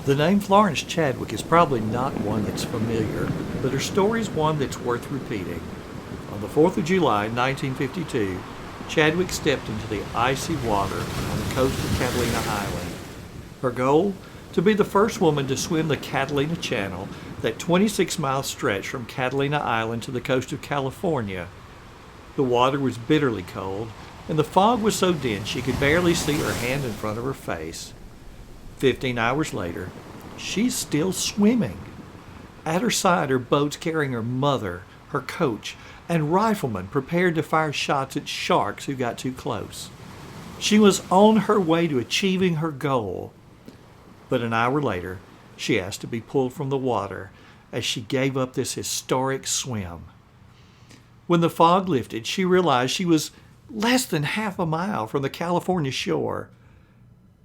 The name Florence Chadwick is probably not one that's familiar, but her story is one that's worth repeating. On the 4th of July, 1952, Chadwick stepped into the icy water on the coast of Catalina Island. Her goal? To be the first woman to swim the Catalina Channel, that 26-mile stretch from Catalina Island to the coast of California. The water was bitterly cold, and the fog was so dense she could barely see her hand in front of her face. 15 hours later, she's still swimming. At her side are boats carrying her mother, her coach, and riflemen prepared to fire shots at sharks who got too close. She was on her way to achieving her goal. But an hour later, she asked to be pulled from the water as she gave up this historic swim. When the fog lifted, she realized she was less than half a mile from the California shore.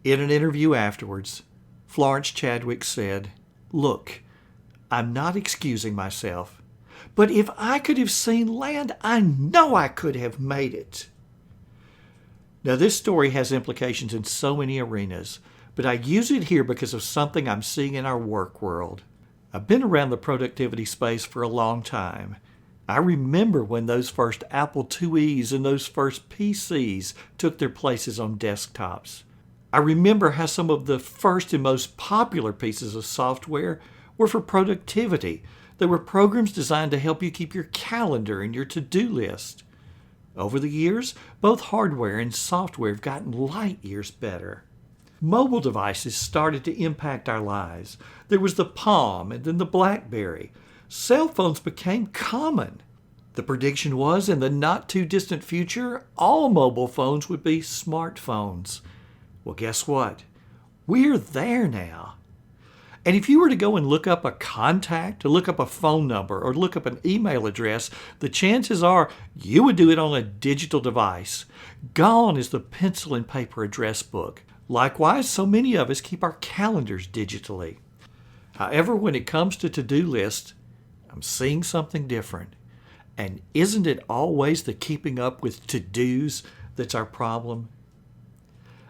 In an interview afterwards, Florence Chadwick said, "Look, I'm not excusing myself, but if I could have seen land, I know I could have made it." Now, this story has implications in so many arenas, but I use it here because of something I'm seeing in our work world. I've been around the productivity space for a long time. I remember when those first Apple IIes and those first PCs took their places on desktops. I remember how some of the first and most popular pieces of software were for productivity. They were programs designed to help you keep your calendar and your to-do list. Over the years, both hardware and software have gotten light years better. Mobile devices started to impact our lives. There was the Palm and then the BlackBerry. Cell phones became common. The prediction was, in the not-too-distant future, all mobile phones would be smartphones. Well, guess what? We're there now. And if you were to go and look up a contact, or look up a phone number, or look up an email address, the chances are you would do it on a digital device. Gone is the pencil and paper address book. Likewise, so many of us keep our calendars digitally. However, when it comes to to-do lists, I'm seeing something different. And isn't it always the keeping up with to-dos that's our problem?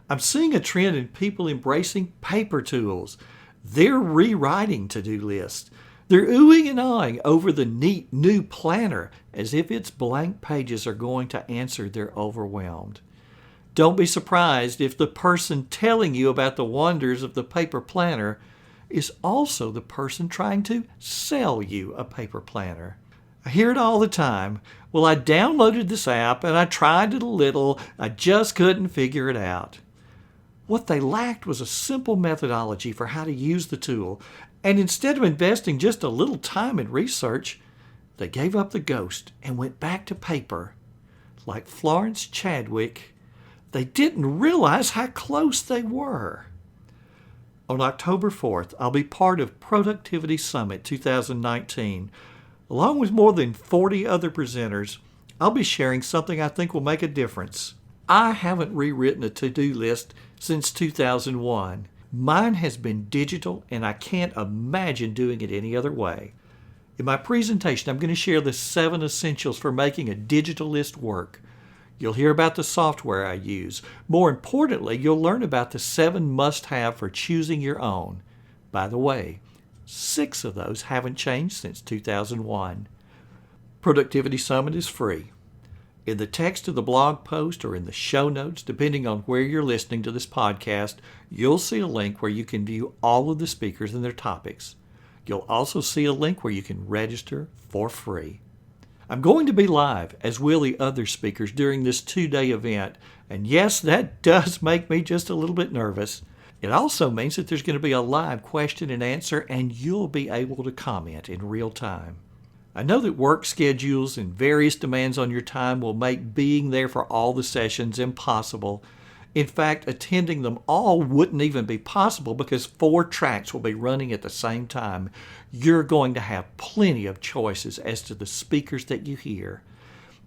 I'm seeing a trend in people embracing paper tools. They're rewriting to-do lists. They're oohing and ahhing over the neat new planner as if its blank pages are going to answer their overwhelmed. Don't be surprised if the person telling you about the wonders of the paper planner is also the person trying to sell you a paper planner. I hear it all the time. Well, I downloaded this app and I tried it a little. I just couldn't figure it out. What they lacked was a simple methodology for how to use the tool. And instead of investing just a little time in research, they gave up the ghost and went back to paper. Like Florence Chadwick, they didn't realize how close they were. On October 4th, I'll be part of Productivity Summit 2019. Along with more than 40 other presenters, I'll be sharing something I think will make a difference. I haven't rewritten a to-do list since 2001. Mine has been digital, and I can't imagine doing it any other way. In my presentation, I'm going to share the 7 essentials for making a digital list work. You'll hear about the software I use. More importantly, you'll learn about the 7 must-have for choosing your own. By the way, 6 of those haven't changed since 2001. Productivity Summit is free. In the text of the blog post or in the show notes, depending on where you're listening to this podcast, you'll see a link where you can view all of the speakers and their topics. You'll also see a link where you can register for free. I'm going to be live, as will the other speakers, during this 2-day event. And yes, that does make me just a little bit nervous. It also means that there's going to be a live question and answer, and you'll be able to comment in real time. I know that work schedules and various demands on your time will make being there for all the sessions impossible. In fact, attending them all wouldn't even be possible because 4 tracks will be running at the same time. You're going to have plenty of choices as to the speakers that you hear.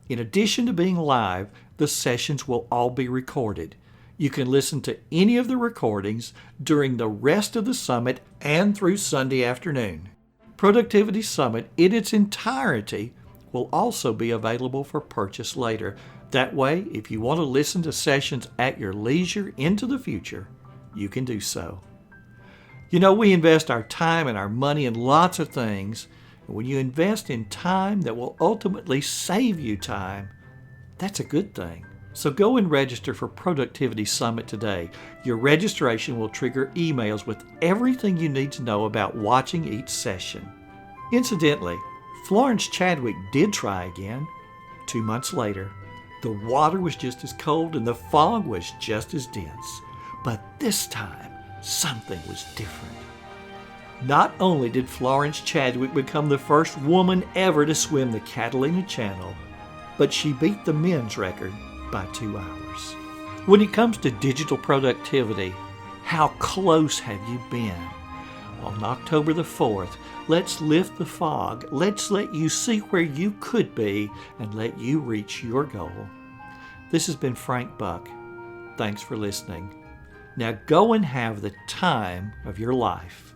In addition to being live, the sessions will all be recorded. You can listen to any of the recordings during the rest of the summit and through Sunday afternoon. Productivity Summit in its entirety will also be available for purchase later. That way, if you want to listen to sessions at your leisure into the future, you can do so. You know, we invest our time and our money in lots of things. And when you invest in time that will ultimately save you time, that's a good thing. So go and register for Productivity Summit today. Your registration will trigger emails with everything you need to know about watching each session. Incidentally, Florence Chadwick did try again 2 months later. The water was just as cold and the fog was just as dense. But this time, something was different. Not only did Florence Chadwick become the first woman ever to swim the Catalina Channel, but she beat the men's record by 2 hours. When it comes to digital productivity, how close have you been? On October the 4th, let's lift the fog. Let's let you see where you could be and let you reach your goal. This has been Frank Buck. Thanks for listening. Now go and have the time of your life.